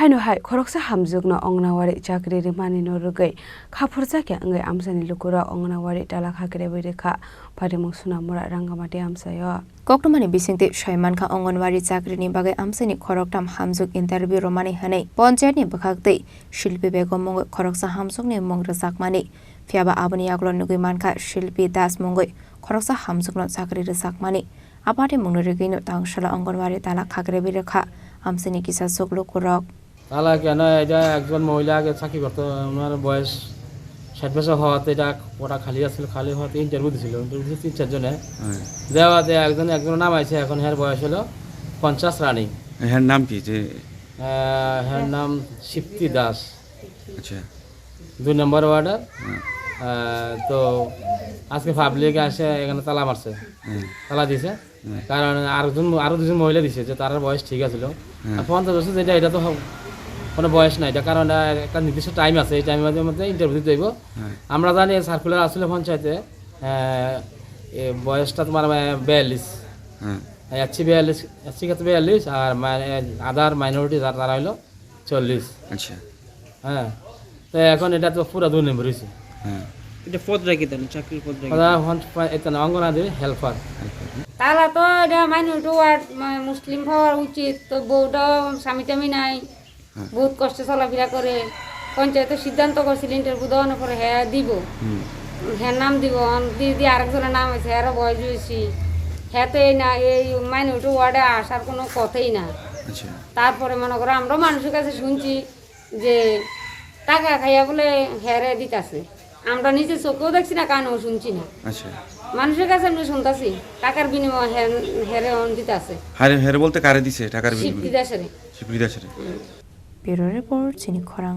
haino hai khoroksa hamjugno ongnawari chakri rimani no rugai khapurja ke angai amsani lukura ongnawari tala khakre berekha parimung sunamura rangamati amsayo koktomani bisingte shaiman kha ongonwari chakri ni bagai amsani khoroktam hamjuk interview romani hanai panchayat ni bakhakte shilpi begom mong khoroksa hamjuk ni mongra sakmani fiaba abani yaglon nugui mankha shilpi das mongoi khoroksa hamjugno chakri re sakmani apate mongre gino tangshala ongonwari tala khakre berekha আমসেনি কিসা সকলো করক তালা কেন এটা একজন মহিলাকে চাকরি করতো ওনার বয়স 60 বছর হওয়াতে এটা ওটা খালি আছিল খালি হওয়াতে ইন্টারভিউ দিছিল ইন্টারভিউ 3-4 জনে দেওয়াতে একজন নাম আছে এখন এর বয়স হলো 50 রানিং এর নাম কি যে এর নাম শিপ্তি দাস আচ্ছা 2 নম্বর ওয়ার্ডার তো আজকে পাবলিক আসে এখানে তালা মারছে তালা দিছে কারণ আরো দুজন মহিলা দিছে যে তার বয়স ঠিক আছিল 50 বছর যেটা এটা তো কোনো বয়স নাই এটা কারণ একটা নির্দিষ্ট টাইম আছে এই টাইমের মধ্যে ইন্টারভিউ দেব আমরা জানি সার্কুলার আসলে পঞ্চায়েতে বয়সটা তোমার 42 এসসি 42 আর আদার মাইনরিটি তারা হলো 40 আচ্ছা হ্যাঁ তো এখন এটা তো পুরো 2 নম্বর হইছে হ্যাঁ এটা পদ রাখি দেন চাকরির পদ রাখি এটা অঙ্গনাদি হেল্পার তাহলে তো এটা মাইনরিটি ওয়ার্ড মুসলিম হওয়ার উচিত তো বউটা স্বামী টামি নাই বহুত কষ্টে চলাফেরা করে পঞ্চায়েতের সিদ্ধান্ত করছিল ইন্টারভিউ দেওয়ানোর পরে হ্যাঁ দিব হ্যাঁ নাম দিব দিদি আরেকজনের নাম আছে হ্যাঁ বয়স হয়েছি হ্যাঁ তো এই না এই মাইনরিটি ওয়ার্ডে আসার কোনো কথাই না তারপরে মনে করো আমরাও মানুষের কাছে শুনছি যে টাকা খাইয়া বলে হ্যাঁ দিতেছে আমরা নিজে চোখেও দেখছি না কানেও শুনছি না মানুষের কাছে আমরা শুনতেছি টাকার বিনিময়ে হেরে দিতে আছে হেরে বলতে কারে দিছে টাকার বিনিময়ে শিবলি দাসের ব্যুরো রিপোর্ট চিনি খরাং।